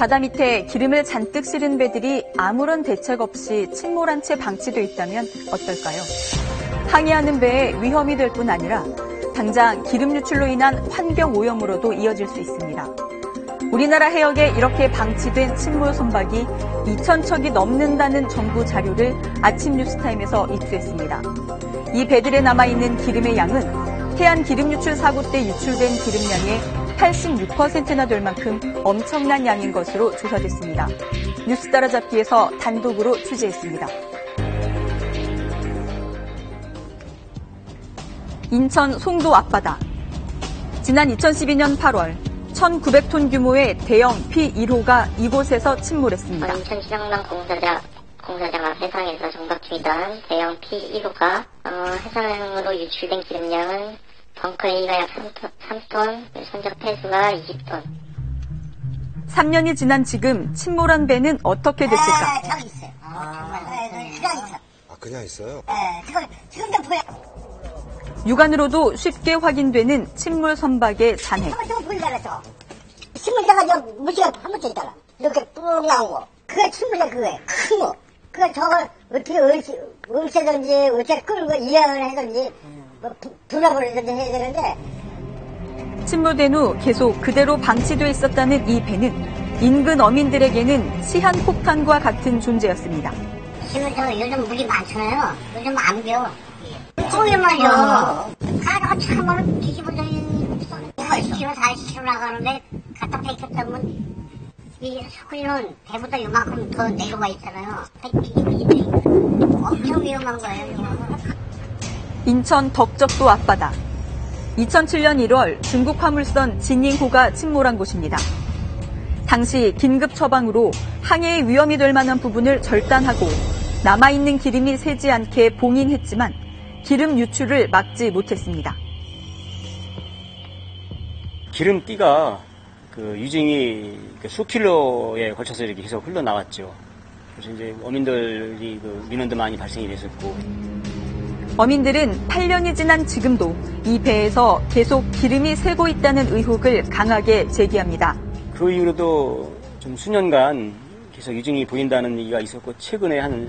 바다 밑에 기름을 잔뜩 실은 배들이 아무런 대책 없이 침몰한 채 방치돼 있다면 어떨까요? 항해하는 배에 위험이 될 뿐 아니라 당장 기름 유출로 인한 환경 오염으로도 이어질 수 있습니다. 우리나라 해역에 이렇게 방치된 침몰 선박이 2,000척이 넘는다는 정부 자료를 아침 뉴스타임에서 입수했습니다. 이 배들에 남아있는 기름의 양은 해안 기름 유출 사고 때 유출된 기름량의 86%나 될 만큼 엄청난 양인 것으로 조사됐습니다. 뉴스 따라잡기에서 단독으로 취재했습니다. 인천 송도 앞바다. 지난 2012년 8월 1,900톤 규모의 대형 P1호가 이곳에서 침몰했습니다. 인천시장남 공사장 앞 해상에서 정박 중이던 대형 P1호가 해상으로 유출된 기름량은 벙커 A가 약 3톤, 선적 폐수가 20톤. 3년이 지난 지금 침몰한 배는 어떻게 됐을까? 저기 있어요. 그냥 있어. 그냥 있어요? 네, 지금도 보여. 육안으로도 쉽게 확인되는 침몰 선박의 잔해. 저거 보이잖아. 침물대가 무지가 한 번째 있잖아. 이렇게 쭉 나온 거. 그게 침물대 그거예요. 큰 거. 저걸 어떻게 얼씨든지 어떻게 끌고 이해를 해든지 불어버리든지 해야 되는데. 침몰된 후 계속 그대로 방치돼 있었다는 이 배는 인근 어민들에게는 시한폭탄과 같은 존재였습니다. 침물대 요즘 물이 많잖아요. 요즘 안 겨. 그게 말이야. 가다가 차만 뒤집어져있는 없어. 40km, 40km 나가는데 갖다 뺏겼다면 이 석훈이는 배보다 이만큼 더 내려와 있잖아요. 엄청 위험한 거예요. 이거. 인천 덕적도 앞바다. 2007년 1월 중국 화물선 진잉호가 침몰한 곳입니다. 당시 긴급 처방으로 항해에 위험이 될 만한 부분을 절단하고 남아있는 기름이 새지 않게 봉인했지만 기름 유출을 막지 못했습니다. 기름띠가 유증이 수킬로에 걸쳐서 이렇게 계속 흘러나왔죠. 그래서 이제 어민들이 민원도 많이 발생이 됐었고. 어민들은 8년이 지난 지금도 이 배에서 계속 기름이 새고 있다는 의혹을 강하게 제기합니다. 그 이후로도 좀 수년간 계속 유증이 보인다는 얘기가 있었고, 최근에 한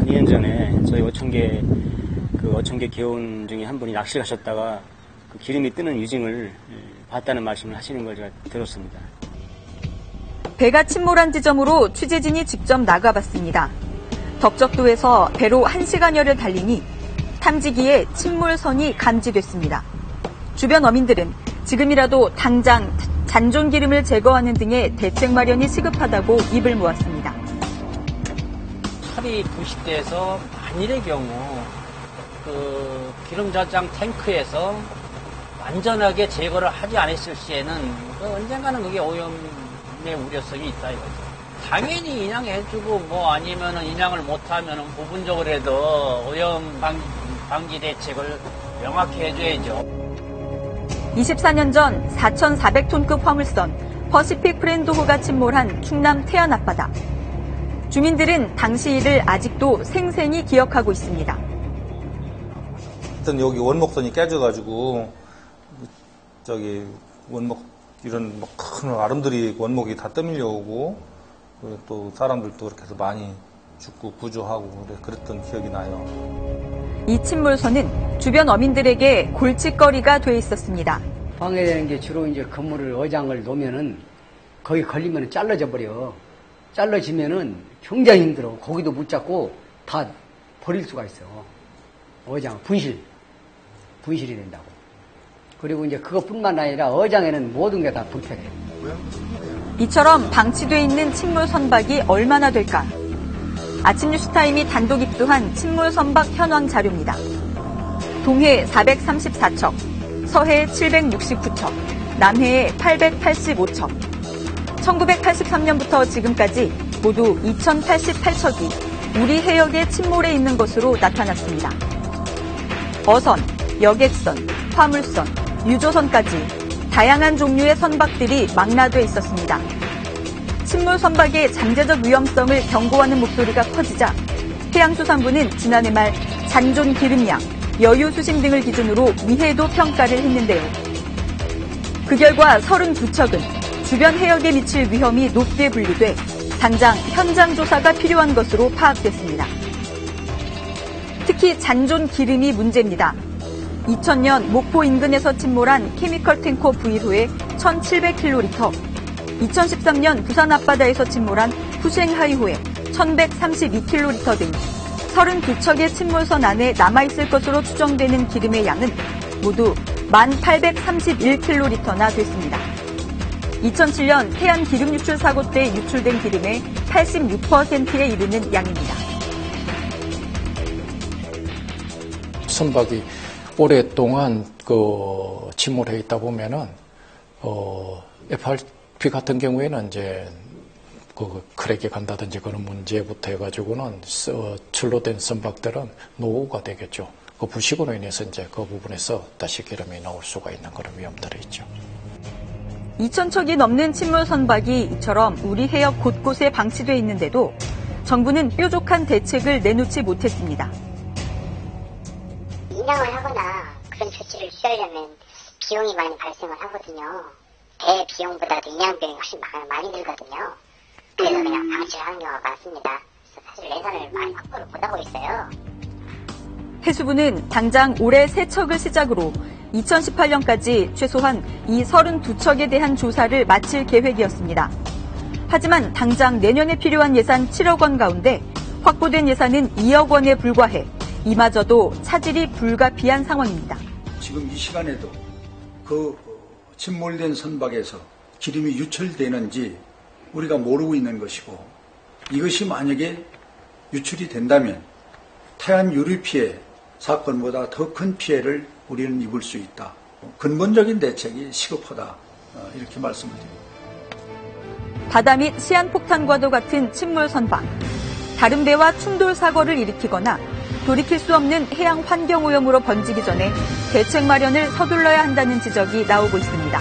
2년 전에 저희 어청계 개원 중에 한 분이 낚시를 하셨다가 그 기름이 뜨는 유증을 봤다는 말씀을 하시는 걸 제가 들었습니다. 배가 침몰한 지점으로 취재진이 직접 나가봤습니다. 덕적도에서 배로 1시간여를 달리니 탐지기에 침몰선이 감지됐습니다. 주변 어민들은 지금이라도 당장 잔존 기름을 제거하는 등의 대책 마련이 시급하다고 입을 모았습니다. 철이 부식돼서 만일의 경우 기름 저장 탱크에서 완전하게 제거를 하지 않았을 시에는 언젠가는 그게 오염의 우려성이 있다 이거죠. 당연히 인양해주고 아니면은 인양을 못하면은 부분적으로라도 오염 방지 대책을 명확히 해줘야죠. 24년 전 4,400톤급 화물선 퍼시픽 프렌드호가 침몰한 충남 태안 앞바다. 주민들은 당시 일을 아직도 생생히 기억하고 있습니다. 여기 원목선이 깨져가지고 원목 이런 큰 아름들이 원목이 다 떠밀려 오고 또 사람들도 그렇게 해서 많이 죽고 구조하고 그랬던 기억이 나요. 이 침몰선은 주변 어민들에게 골칫거리가 돼 있었습니다. 방해되는 게 주로 이제 건물을 어장을 놓으면은 거기 걸리면 잘라져 버려. 잘라지면은 굉장히 힘들어. 거기도 못 잡고 다 버릴 수가 있어. 어장 분실이 된다고. 그리고 이제 그것뿐만 아니라 어장에는 모든 게 다 불편해. 이처럼 방치돼 있는 침몰 선박이 얼마나 될까? 아침 뉴스타임이 단독 입수한 침몰 선박 현황 자료입니다. 동해 434척, 서해 769척, 남해에 885척. 1983년부터 지금까지 모두 2,088척이 우리 해역에 침몰해 있는 것으로 나타났습니다. 어선, 여객선, 화물선, 유조선까지 다양한 종류의 선박들이 망라돼 있었습니다. 침몰 선박의 잠재적 위험성을 경고하는 목소리가 커지자 해양수산부는 지난해 말 잔존 기름량, 여유 수심 등을 기준으로 미해도 평가를 했는데요. 그 결과 32척은 주변 해역에 미칠 위험이 높게 분류돼 당장 현장 조사가 필요한 것으로 파악됐습니다. 특히 잔존 기름이 문제입니다. 2000년 목포 인근에서 침몰한 케미컬 탱커 V호의 1700kl, 2013년 부산 앞바다에서 침몰한 푸쉥하이호의 1132kl 등 32척의 침몰선 안에 남아있을 것으로 추정되는 기름의 양은 모두 1831kl나 됐습니다. 2007년 태안 기름 유출 사고 때 유출된 기름의 86%에 이르는 양입니다. 선박이 오랫동안 침몰해 있다 보면은 FRP 같은 경우에는 이제 크랙이 간다든지 그런 문제부터 해가지고는 출로된 선박들은 노후가 되겠죠. 그 부식으로 인해서 이제 그 부분에서 다시 기름이 나올 수가 있는 그런 위험들이 있죠. 2,000척이 넘는 침몰 선박이 이처럼 우리 해역 곳곳에 방치돼 있는데도 정부는 뾰족한 대책을 내놓지 못했습니다. 인양을 하거나 그런 조치를 취하려면 비용이 많이 발생을 하거든요. 대비용보다도 인양 비용이 훨씬 많이 들거든요. 그래서 그냥 방치를 하는 경우가 많습니다. 그래서 사실 예산을 많이 확보를 못하고 있어요. 해수부는 당장 올해 새 척을 시작으로 2018년까지 최소한 이 32척에 대한 조사를 마칠 계획이었습니다. 하지만 당장 내년에 필요한 예산 7억 원 가운데 확보된 예산은 2억 원에 불과해 이마저도 차질이 불가피한 상황입니다. 지금 이 시간에도 그 침몰된 선박에서 기름이 유출되는지 우리가 모르고 있는 것이고, 이것이 만약에 유출이 된다면 태안 유류 피해 사건보다 더 큰 피해를 우리는 입을 수 있다. 근본적인 대책이 시급하다. 이렇게 말씀드립니다. 바다 및 시한폭탄과도 같은 침몰 선박, 다른 배와 충돌 사고를 일으키거나 돌이킬 수 없는 해양 환경 오염으로 번지기 전에 대책 마련을 서둘러야 한다는 지적이 나오고 있습니다.